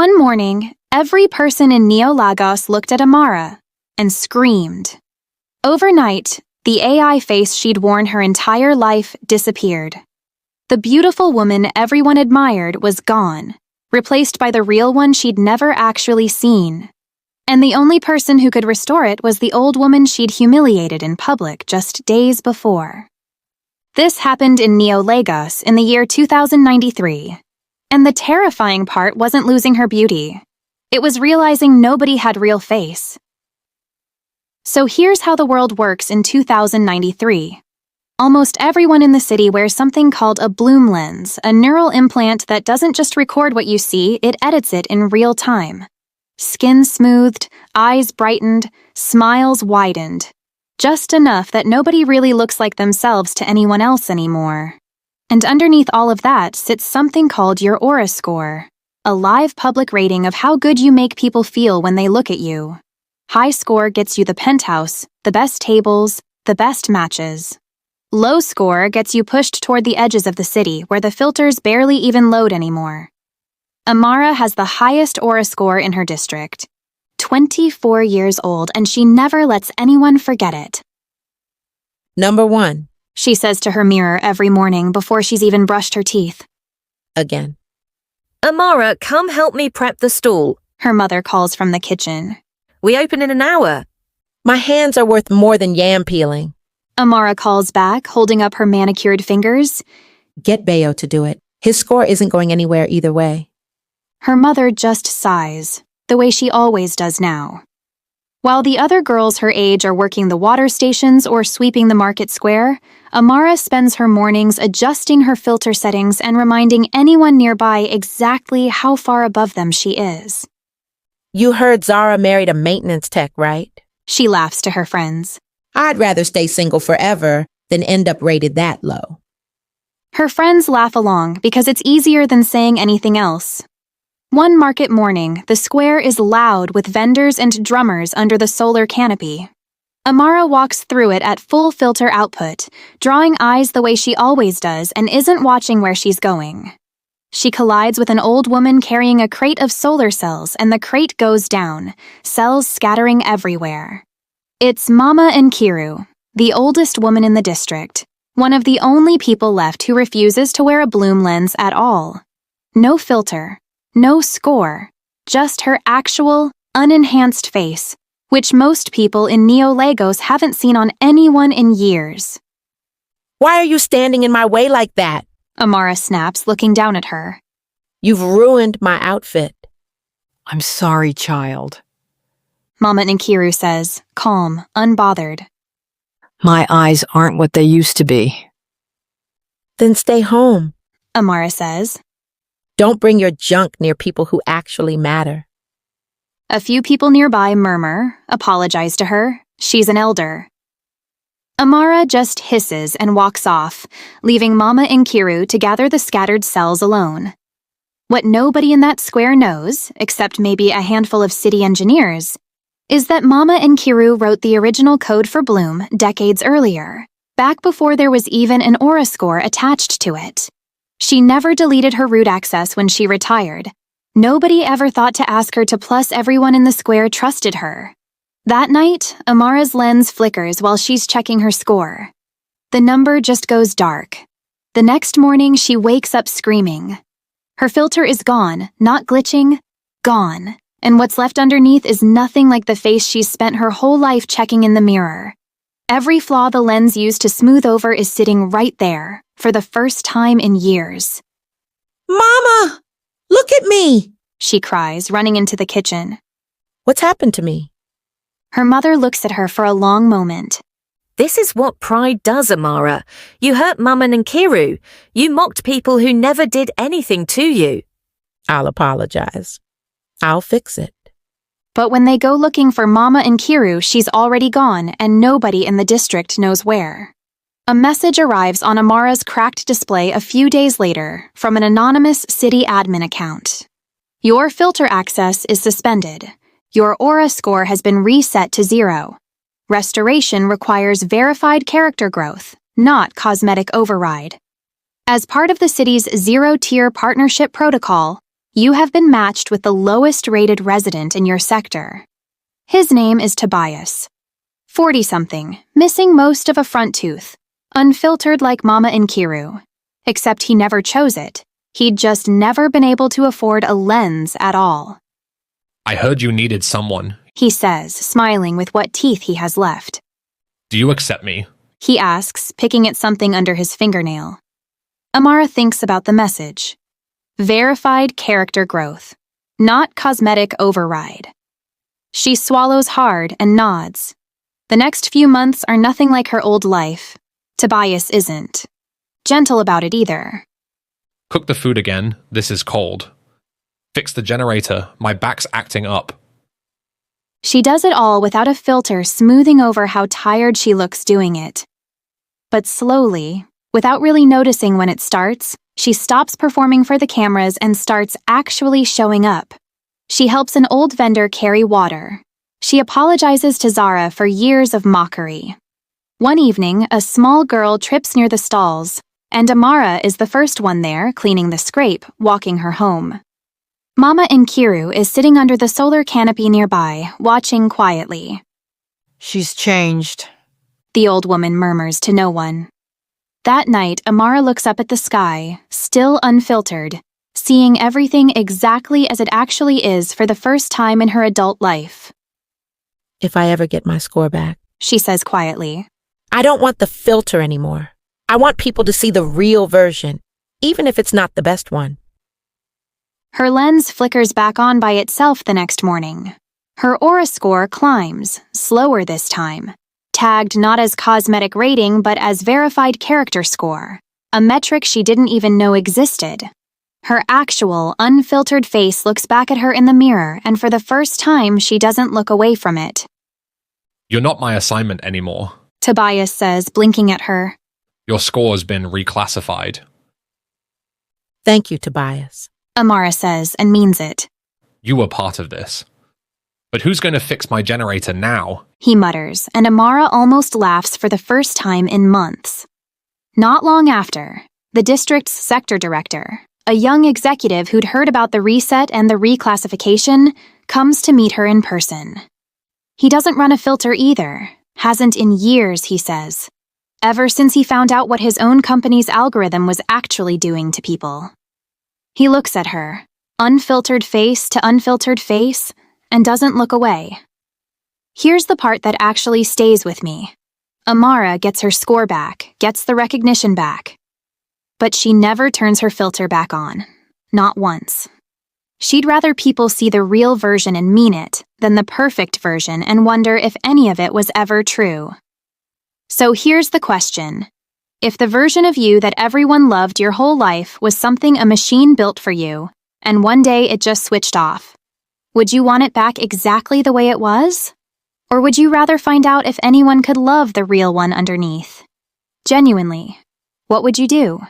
One morning, every person in Neo Lagos looked at Amara and screamed. Overnight, the AI face she'd worn her entire life disappeared. The beautiful woman everyone admired was gone, replaced by the real one she'd never actually seen. And the only person who could restore it was the old woman she'd humiliated in public just days before. This happened in Neo Lagos in the year 2093. And the terrifying part wasn't losing her beauty. It was realizing nobody had real face. So here's how the world works in 2093. Almost everyone in the city wears something called a bloom lens, a neural implant that doesn't just record what you see, it edits it in real time. Skin smoothed, eyes brightened, smiles widened. Just enough that nobody really looks like themselves to anyone else anymore. And underneath all of that sits something called your aura score, a live public rating of how good you make people feel when they look at you. High score gets you the penthouse, the best tables, the best matches. Low score gets you pushed toward the edges of the city where the filters barely even load anymore. Amara has the highest aura score in her district. 24 years old, and she never lets anyone forget it. Number 1. She says to her mirror every morning before she's even brushed her teeth. Again. Amara, come help me prep the stall. Her mother calls from the kitchen. We open in an hour. My hands are worth more than yam peeling. Amara calls back, holding up her manicured fingers. Get Bayo to do it. His score isn't going anywhere either way. Her mother just sighs, the way she always does now. While the other girls her age are working the water stations or sweeping the market square, Amara spends her mornings adjusting her filter settings and reminding anyone nearby exactly how far above them she is. You heard Zara married a maintenance tech, right? She laughs to her friends. I'd rather stay single forever than end up rated that low. Her friends laugh along because it's easier than saying anything else. One market morning, the square is loud with vendors and drummers under the solar canopy. Amara walks through it at full filter output, drawing eyes the way she always does and isn't watching where she's going. She collides with an old woman carrying a crate of solar cells, and the crate goes down, cells scattering everywhere. It's Mama Nkiru, the oldest woman in the district, one of the only people left who refuses to wear a bloom lens at all. No filter. No score, just her actual, unenhanced face, which most people in Neo Lagos haven't seen on anyone in years. Why are you standing in my way like that? Amara snaps, looking down at her. You've ruined my outfit. I'm sorry, child. Mama Nkiru says, calm, unbothered. My eyes aren't what they used to be. Then stay home, Amara says. Don't bring your junk near people who actually matter. A few people nearby murmur, apologize to her. She's an elder. Amara just hisses and walks off, leaving Mama Nkiru to gather the scattered cells alone. What nobody in that square knows, except maybe a handful of city engineers, is that Mama Nkiru wrote the original code for Bloom decades earlier, back before there was even an aura score attached to it. She never deleted her root access when she retired. Nobody ever thought to ask her to, plus everyone in the square trusted her. That night, Amara's lens flickers while she's checking her score. The number just goes dark. The next morning, she wakes up screaming. Her filter is gone, not glitching, gone. And what's left underneath is nothing like the face she's spent her whole life checking in the mirror. Every flaw the lens used to smooth over is sitting right there, for the first time in years. Mama, look at me, she cries, running into the kitchen. What's happened to me? Her mother looks at her for a long moment. This is what pride does, Amara. You hurt Mama Nkiru. You mocked people who never did anything to you. I'll apologize. I'll fix it. But when they go looking for Mama Nkiru, she's already gone, and nobody in the district knows where. A message arrives on Amara's cracked display a few days later from an anonymous city admin account. Your filter access is suspended. Your aura score has been reset to 0. Restoration requires verified character growth, not cosmetic override. As part of the city's zero-tier partnership protocol, You have been matched with the lowest-rated resident in your sector. His name is Tobias. 40-something, missing most of a front tooth, unfiltered like Mama and Kiru. Except he never chose it. He'd just never been able to afford a lens at all. I heard you needed someone. He says, smiling with what teeth he has left. Do you accept me? He asks, picking at something under his fingernail. Amara thinks about the message. Verified character growth, not cosmetic override. She swallows hard and nods. The next few months are nothing like her old life. Tobias isn't. Gentle about it either. Cook the food again. This is cold. Fix the generator. My back's acting up. She does it all without a filter smoothing over how tired she looks doing it. But slowly, without really noticing when it starts, she stops performing for the cameras and starts actually showing up. She helps an old vendor carry water. She apologizes to Zara for years of mockery. One evening, a small girl trips near the stalls, and Amara is the first one there, cleaning the scrape, walking her home. Mama and Kiru is sitting under the solar canopy nearby, watching quietly. She's changed. The old woman murmurs to no one. That night, Amara looks up at the sky, still unfiltered, seeing everything exactly as it actually is for the first time in her adult life. If I ever get my score back, She says quietly. I don't want the filter anymore. I want people to see the real version, even if it's not the best one. Her lens flickers back on by itself the next morning. Her aura score climbs, slower this time. Tagged not as cosmetic rating but as verified character score, a metric she didn't even know existed. Her actual, unfiltered face looks back at her in the mirror, and for the first time she doesn't look away from it. You're not my assignment anymore. Tobias says, blinking at her. Your score's been reclassified. Thank you, Tobias. Amara says, and means it. You were part of this. But who's going to fix my generator now? He mutters, and Amara almost laughs for the first time in months. Not long after, the district's sector director, a young executive who'd heard about the reset and the reclassification, comes to meet her in person. He doesn't run a filter either, hasn't in years, he says, ever since he found out what his own company's algorithm was actually doing to people. He looks at her, unfiltered face to unfiltered face, and doesn't look away. Here's the part that actually stays with me. Amara gets her score back, gets the recognition back. But she never turns her filter back on. Not once. She'd rather people see the real version and mean it than the perfect version and wonder if any of it was ever true. So here's the question. If the version of you that everyone loved your whole life was something a machine built for you, and one day it just switched off, would you want it back exactly the way it was? Or would you rather find out if anyone could love the real one underneath? Genuinely, what would you do?